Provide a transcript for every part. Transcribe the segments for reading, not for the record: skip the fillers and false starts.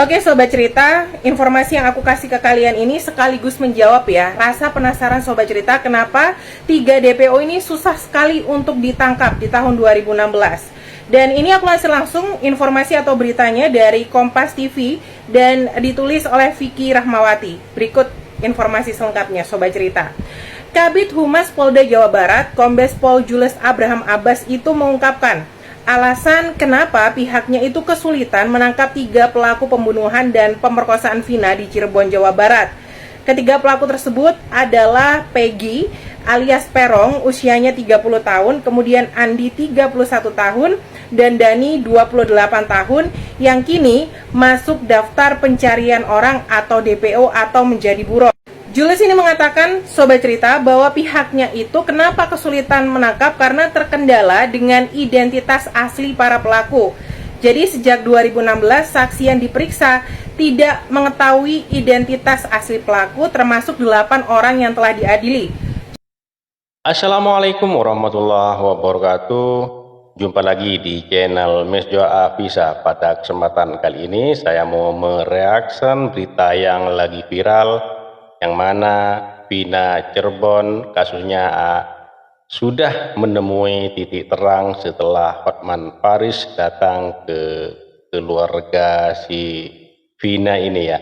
Oke Sobat Cerita, informasi yang aku kasih ke kalian ini sekaligus menjawab ya rasa penasaran Sobat Cerita kenapa 3 DPO ini susah sekali untuk ditangkap di tahun 2016. Dan ini aku kasih langsung informasi atau beritanya dari Kompas TV dan ditulis oleh Vicky Rahmawati. Berikut informasi selengkapnya Sobat Cerita. Kabid Humas Polda Jawa Barat, Kombes Pol Jules Abraham Abbas itu mengungkapkan alasan kenapa pihaknya itu kesulitan menangkap 3 pelaku pembunuhan dan pemerkosaan Vina di Cirebon, Jawa Barat. Ketiga pelaku tersebut adalah Peggy alias Perong, usianya 30 tahun, kemudian Andi 31 tahun, dan Dani 28 tahun yang kini masuk daftar pencarian orang atau DPO atau menjadi buron. Jules ini mengatakan, Sobat Cerita, bahwa pihaknya itu kenapa kesulitan menangkap karena terkendala dengan identitas asli para pelaku. Jadi sejak 2016, saksi yang diperiksa tidak mengetahui identitas asli pelaku termasuk 8 orang yang telah diadili. Assalamualaikum warahmatullahi wabarakatuh. Jumpa lagi di channel Mesjo Afisa. Pada kesempatan kali ini saya mau mereaksi berita yang lagi viral, yang mana Vina Cirebon kasusnya sudah menemui titik terang setelah Hotman Paris datang ke keluarga si Vina ini ya.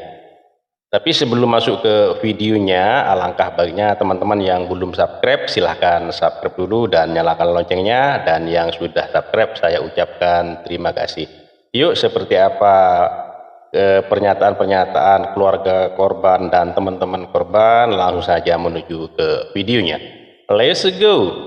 Tapi sebelum masuk ke videonya, alangkah baiknya teman-teman yang belum subscribe silahkan subscribe dulu dan nyalakan loncengnya, dan yang sudah subscribe saya ucapkan terima kasih. Yuk, seperti apa pernyataan-pernyataan keluarga korban dan teman-teman korban, langsung saja menuju ke videonya. Let's go.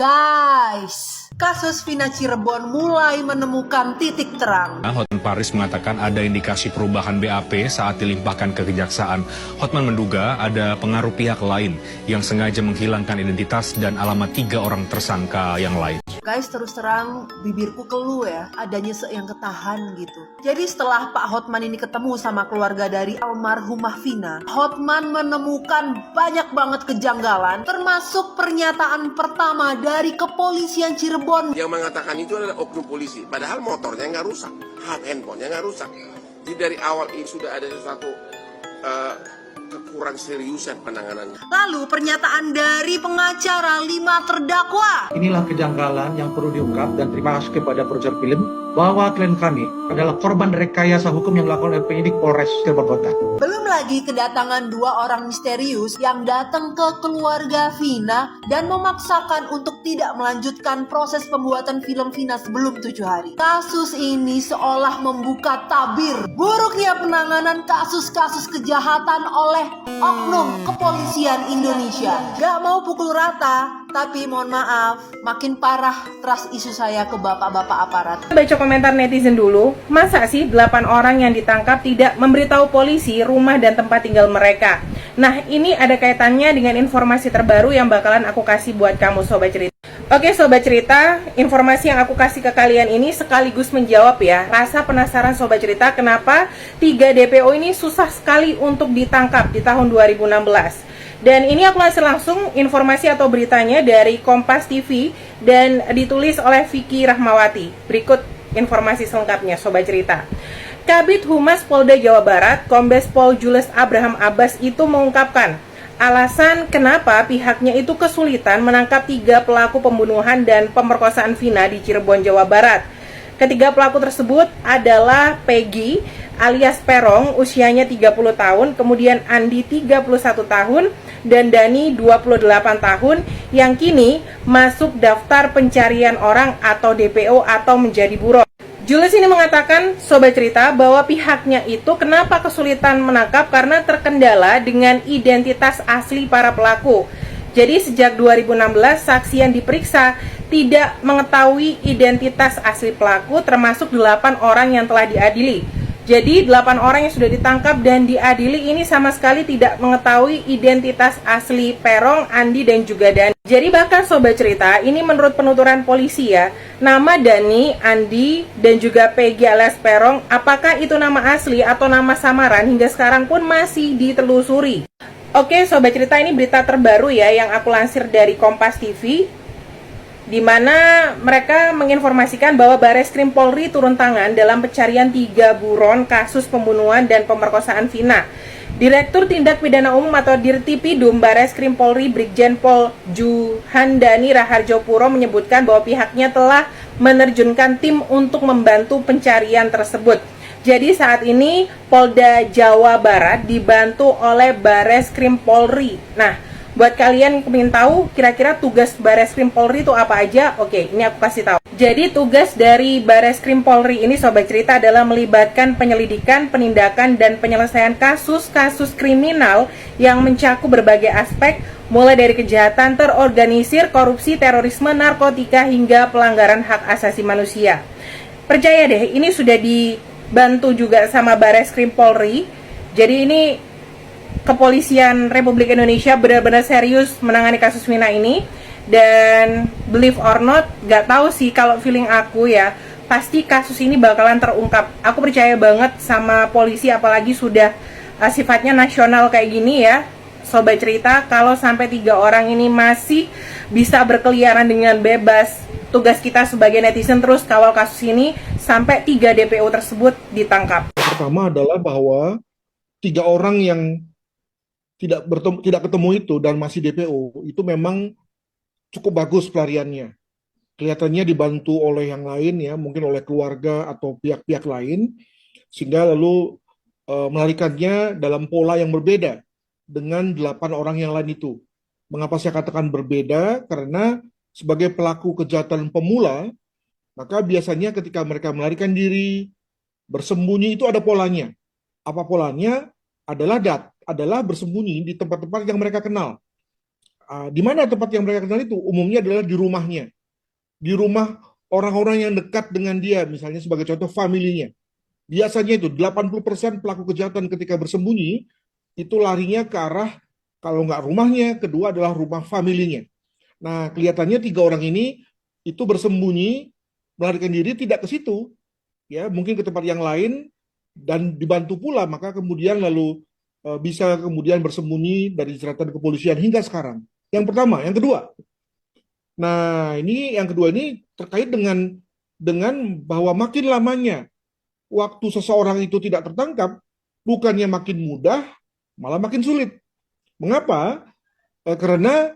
Guys, kasus Vina Cirebon mulai menemukan titik terang. Hotman Paris mengatakan ada indikasi perubahan BAP saat dilimpahkan ke kejaksaan. Hotman menduga ada pengaruh pihak lain yang sengaja menghilangkan identitas dan alamat 3 orang tersangka yang lain. Guys, terus terang bibirku keluh ya, adanya yang ketahan gitu. Jadi setelah Pak Hotman ini ketemu sama keluarga dari almarhumah Vina, Hotman menemukan banyak banget kejanggalan, termasuk pernyataan pertama dari kepolisian Cirebon yang mengatakan itu adalah oknum polisi, padahal motornya nggak rusak, handphonenya nggak rusak. Jadi dari awal ini sudah ada sesuatu kekurang seriusan penanganannya. Lalu pernyataan dari pengacara 5 terdakwa. Inilah kejanggalan yang perlu diungkap, dan terima kasih kepada produser film bahwa klien kami adalah korban rekayasa hukum yang dilakukan oleh penyidik Polres Cirebon Kota. Belum lagi kedatangan 2 orang misterius yang datang ke keluarga Vina dan memaksakan untuk tidak melanjutkan proses pembuatan film Vina sebelum 7 hari. Kasus ini seolah membuka tabir buruknya penanganan kasus-kasus kejahatan oleh oknum kepolisian Indonesia. Gak mau pukul rata, tapi mohon maaf, makin parah trust isu saya ke bapak-bapak aparat. Baca komentar netizen dulu, masa sih 8 orang yang ditangkap tidak memberitahu polisi rumah dan tempat tinggal mereka? Nah, ini ada kaitannya dengan informasi terbaru yang bakalan aku kasih buat kamu Sobat Cerita. Oke Sobat Cerita, informasi yang aku kasih ke kalian ini sekaligus menjawab ya rasa penasaran Sobat Cerita kenapa 3 DPO ini susah sekali untuk ditangkap di tahun 2016. Dan ini aku kasih langsung informasi atau beritanya dari Kompas TV dan ditulis oleh Vicky Rahmawati. Berikut informasi selengkapnya Sobat Cerita. Kabid Humas Polda Jawa Barat, Kombes Pol Jules Abraham Abbas itu mengungkapkan alasan kenapa pihaknya itu kesulitan menangkap 3 pelaku pembunuhan dan pemerkosaan Vina di Cirebon, Jawa Barat. Ketiga pelaku tersebut adalah Peggy alias Perong, usianya 30 tahun, kemudian Andi 31 tahun, dan Dani 28 tahun yang kini masuk daftar pencarian orang atau DPO atau menjadi buron. Jules ini mengatakan, Sobat Cerita, bahwa pihaknya itu kenapa kesulitan menangkap karena terkendala dengan identitas asli para pelaku. Jadi sejak 2016 saksi yang diperiksa tidak mengetahui identitas asli pelaku, termasuk 8 orang yang telah diadili. Jadi 8 orang yang sudah ditangkap dan diadili ini sama sekali tidak mengetahui identitas asli Peron, Andi, dan juga Dani. Jadi bahkan Sobat Cerita, ini menurut penuturan polisi ya, nama Dani, Andi, dan juga Peggy alias Peron, apakah itu nama asli atau nama samaran hingga sekarang pun masih ditelusuri. Oke Sobat Cerita, ini berita terbaru ya yang aku lansir dari Kompas TV, di mana mereka menginformasikan bahwa Bareskrim Polri turun tangan dalam pencarian 3 buron kasus pembunuhan dan pemerkosaan Vina. Direktur Tindak Pidana Umum atau Dirtipidum Bareskrim Polri Brigjen Pol Juhandani Raharjopuro menyebutkan bahwa pihaknya telah menerjunkan tim untuk membantu pencarian tersebut. Jadi saat ini Polda Jawa Barat dibantu oleh Bareskrim Polri. Nah, buat kalian yang ingin tahu kira-kira tugas Bareskrim Polri itu apa aja? Oke, ini aku kasih tahu. Jadi tugas dari Bareskrim Polri ini Sobat Cerita adalah melibatkan penyelidikan, penindakan, dan penyelesaian kasus-kasus kriminal yang mencakup berbagai aspek, mulai dari kejahatan terorganisir, korupsi, terorisme, narkotika, hingga pelanggaran hak asasi manusia. Percaya deh, ini sudah dibantu juga sama Bareskrim Polri. Jadi ini Kepolisian Republik Indonesia benar-benar serius menangani kasus Vina ini. Dan believe or not, gak tahu sih, kalau feeling aku ya, pasti kasus ini bakalan terungkap. Aku percaya banget sama polisi, apalagi sudah sifatnya nasional kayak gini ya Sobat Cerita. Kalau sampai 3 orang ini masih bisa berkeliaran dengan bebas, tugas kita sebagai netizen terus kawal kasus ini sampai 3 DPO tersebut ditangkap. Pertama adalah bahwa 3 orang yang tidak ketemu itu dan masih DPO itu memang cukup bagus pelariannya. Kelihatannya dibantu oleh yang lain ya, mungkin oleh keluarga atau pihak-pihak lain, sehingga lalu melarikannya dalam pola yang berbeda dengan 8 orang yang lain itu. Mengapa saya katakan berbeda? Karena sebagai pelaku kejahatan pemula, maka biasanya ketika mereka melarikan diri, bersembunyi itu ada polanya. Apa polanya? Adalah bersembunyi di tempat-tempat yang mereka kenal. Di mana tempat yang mereka kenal itu? Umumnya adalah di rumahnya. Di rumah orang-orang yang dekat dengan dia, misalnya sebagai contoh familinya. Biasanya itu 80% pelaku kejahatan ketika bersembunyi, itu larinya ke arah, kalau nggak rumahnya, kedua adalah rumah familinya. Nah, kelihatannya 3 orang ini itu bersembunyi, melarikan diri tidak ke situ, ya mungkin ke tempat yang lain, dan dibantu pula, maka kemudian lalu bisa kemudian bersembunyi dari jeratan kepolisian hingga sekarang. Yang pertama, yang kedua. Nah, ini yang kedua ini terkait dengan bahwa makin lamanya waktu seseorang itu tidak tertangkap, bukannya makin mudah, malah makin sulit. Mengapa? Karena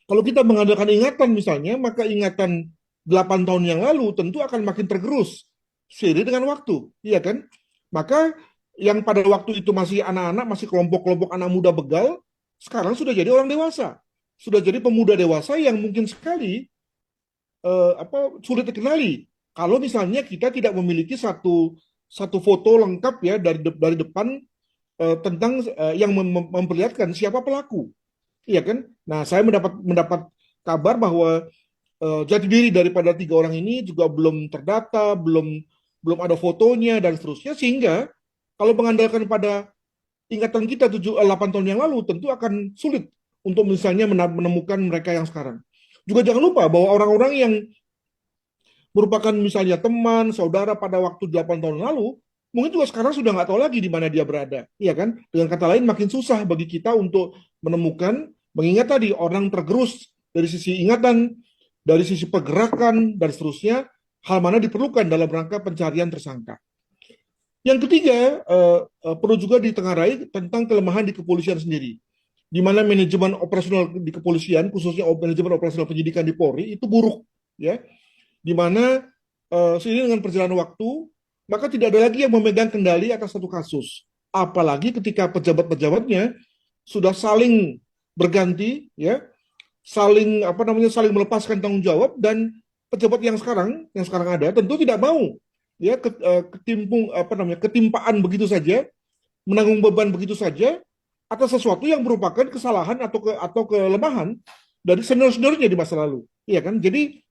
kalau kita mengandalkan ingatan misalnya, maka ingatan 8 tahun yang lalu tentu akan makin tergerus seiring dengan waktu, iya kan? Maka yang pada waktu itu masih anak-anak, masih kelompok-kelompok anak muda begal, sekarang sudah jadi orang dewasa, sudah jadi pemuda dewasa yang mungkin sekali sulit dikenali. Kalau misalnya kita tidak memiliki satu foto lengkap ya dari depan tentang yang memperlihatkan siapa pelaku, iya kan? Nah, saya mendapat kabar bahwa jati diri daripada 3 orang ini juga belum terdata, belum ada fotonya dan seterusnya, sehingga kalau mengandalkan pada ingatan kita 8 tahun yang lalu tentu akan sulit untuk misalnya menemukan mereka yang sekarang. Juga jangan lupa bahwa orang-orang yang merupakan misalnya teman, saudara pada waktu 8 tahun lalu, mungkin juga sekarang sudah nggak tahu lagi di mana dia berada, iya kan? Dengan kata lain makin susah bagi kita untuk menemukan, mengingat tadi orang tergerus dari sisi ingatan, dari sisi pergerakan dan seterusnya, hal mana diperlukan dalam rangka pencarian tersangka. Yang ketiga, perlu juga ditengarai tentang kelemahan di kepolisian sendiri, di mana manajemen operasional di kepolisian, khususnya manajemen operasional penyidikan di Polri itu buruk, ya, di mana seiring dengan perjalanan waktu, maka tidak ada lagi yang memegang kendali atas satu kasus, apalagi ketika pejabat-pejabatnya sudah saling berganti, ya, saling melepaskan tanggung jawab, dan pejabat yang sekarang ada tentu tidak mau ya ketimpaan begitu saja, menanggung beban begitu saja, atas sesuatu yang merupakan kesalahan atau kelemahan dari senior-seniornya di masa lalu, iya kan? Jadi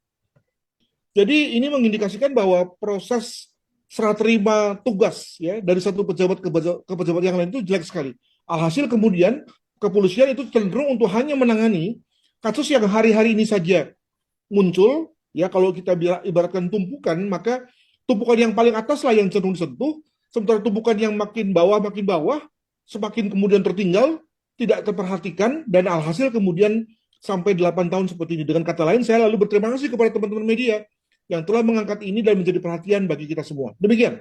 ini mengindikasikan bahwa proses serah terima tugas ya dari satu pejabat ke pejabat yang lain itu jelek sekali. Alhasil kemudian kepolisian itu cenderung untuk hanya menangani kasus yang hari-hari ini saja muncul, ya kalau kita ibaratkan tumpukan, maka tumpukan yang paling atas lah yang cenderung disentuh, sementara tumpukan yang makin bawah, semakin kemudian tertinggal, tidak terperhatikan, dan alhasil kemudian sampai 8 tahun seperti ini. Dengan kata lain, saya lalu berterima kasih kepada teman-teman media yang telah mengangkat ini dan menjadi perhatian bagi kita semua. Demikian.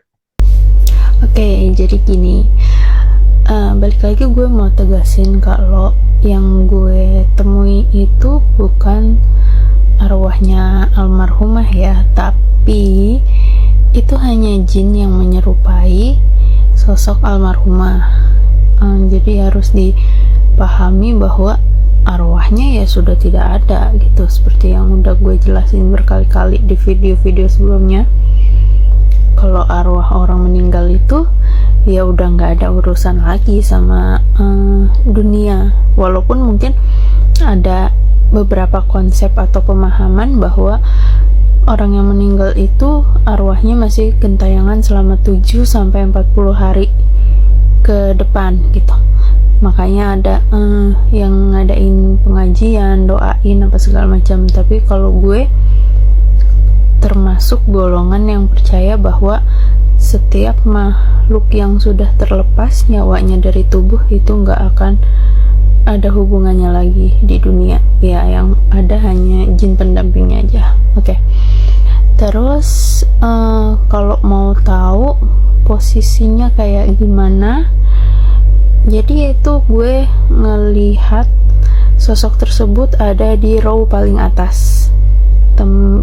Oke, jadi gini, balik lagi gue mau tegasin kalau yang gue temui itu bukan arwahnya almarhumah ya, tapi itu hanya jin yang menyerupai sosok almarhumah. Jadi harus dipahami bahwa arwahnya ya sudah tidak ada gitu, seperti yang udah gue jelasin berkali-kali di video-video sebelumnya. Kalau arwah orang meninggal itu ya udah nggak ada urusan lagi sama dunia, walaupun mungkin ada beberapa konsep atau pemahaman bahwa orang yang meninggal itu arwahnya masih gentayangan selama 7-40 hari ke depan gitu. Makanya ada yang ngadain pengajian, doain apa segala macam. Tapi kalau gue termasuk golongan yang percaya bahwa setiap makhluk yang sudah terlepas nyawanya dari tubuh itu nggak akan ada hubungannya lagi di dunia. Ya, yang ada hanya jin pendampingnya aja. Oke. Terus kalau mau tahu posisinya kayak gimana, jadi itu gue ngelihat sosok tersebut ada di row paling atas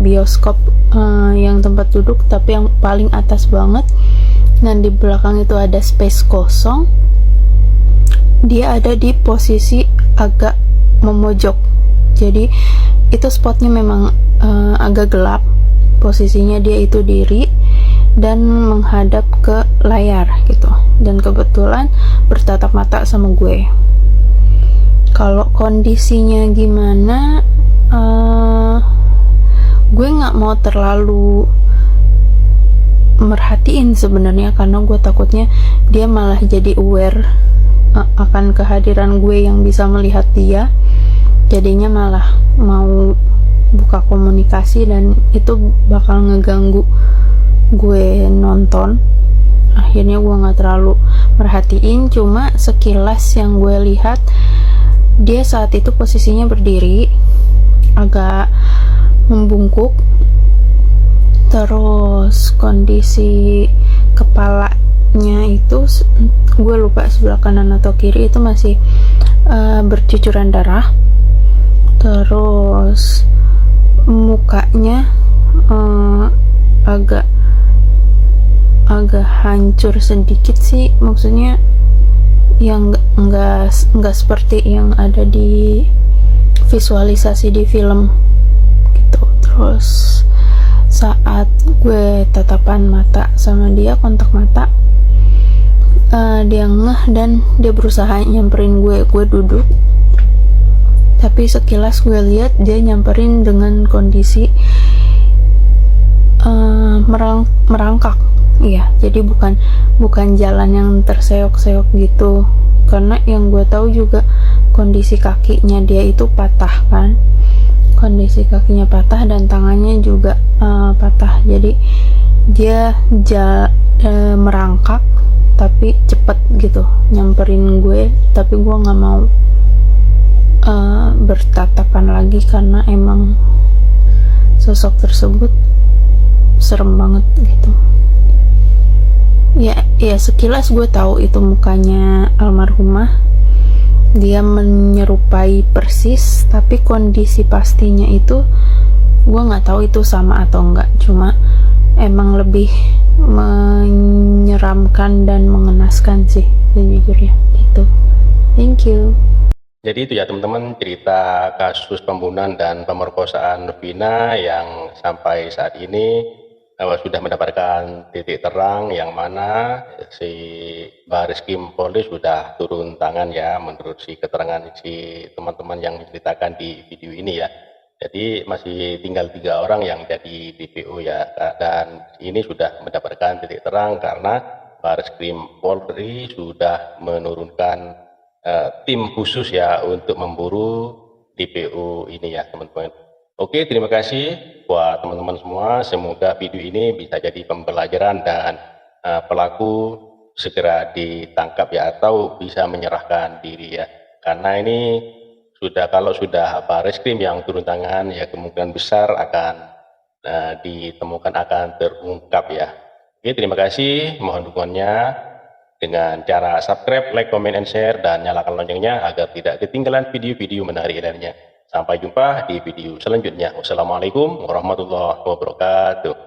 bioskop, yang tempat duduk tapi yang paling atas banget, dan di belakang itu ada space kosong. Dia ada di posisi agak memojok, jadi itu spotnya memang agak gelap. Posisinya dia itu diri dan menghadap ke layar gitu, dan kebetulan bertatap mata sama gue. Kalau kondisinya gimana, gue nggak mau terlalu merhatiin sebenarnya, karena gue takutnya dia malah jadi aware akan kehadiran gue yang bisa melihat dia, jadinya malah mau buka komunikasi dan itu bakal ngeganggu gue nonton. Akhirnya gue nggak terlalu merhatiin, cuma sekilas yang gue lihat dia saat itu posisinya berdiri agak membungkuk, terus kondisi kepalanya itu gue lupa sebelah kanan atau kiri itu masih bercucuran darah, terus mukanya agak hancur sedikit sih, maksudnya yang enggak seperti yang ada di visualisasi di film gitu. Terus saat gue tatapan mata sama dia, kontak mata, dia ngeh dan dia berusaha nyamperin gue duduk, tapi sekilas gue lihat dia nyamperin dengan kondisi merangkak. Iya, jadi bukan jalan yang terseok-seok gitu, karena yang gue tahu juga kondisi kakinya dia itu patah kan, kondisi kakinya patah dan tangannya juga patah. Jadi dia merangkak tapi cepet gitu nyamperin gue, tapi gue nggak mau bertatapan lagi karena emang sosok tersebut serem banget gitu. Ya sekilas gue tahu itu mukanya almarhumah, dia menyerupai persis, tapi kondisi pastinya itu gue nggak tahu itu sama atau enggak, cuma emang lebih menyeramkan dan mengenaskan sih sejujurnya gitu. Thank you. Jadi itu ya teman-teman, cerita kasus pembunuhan dan pemerkosaan Vina yang sampai saat ini sudah mendapatkan titik terang yang mana si Bareskrim Polri sudah turun tangan ya menurut si keterangan si teman-teman yang menceritakan di video ini ya. Jadi masih tinggal 3 orang yang jadi DPO ya, dan ini sudah mendapatkan titik terang karena Bareskrim Polri sudah menurunkan tim khusus ya untuk memburu DPO ini ya teman-teman. Oke, terima kasih buat teman-teman semua. Semoga video ini bisa jadi pembelajaran dan pelaku segera ditangkap ya, atau bisa menyerahkan diri ya. Karena ini kalau sudah Bareskrim yang turun tangan ya, kemungkinan besar akan ditemukan, akan terungkap ya. Oke, terima kasih. Mohon dukungannya dengan cara subscribe, like, comment, and share, dan nyalakan loncengnya agar tidak ketinggalan video-video menarik lainnya. Sampai jumpa di video selanjutnya. Wassalamualaikum warahmatullahi wabarakatuh.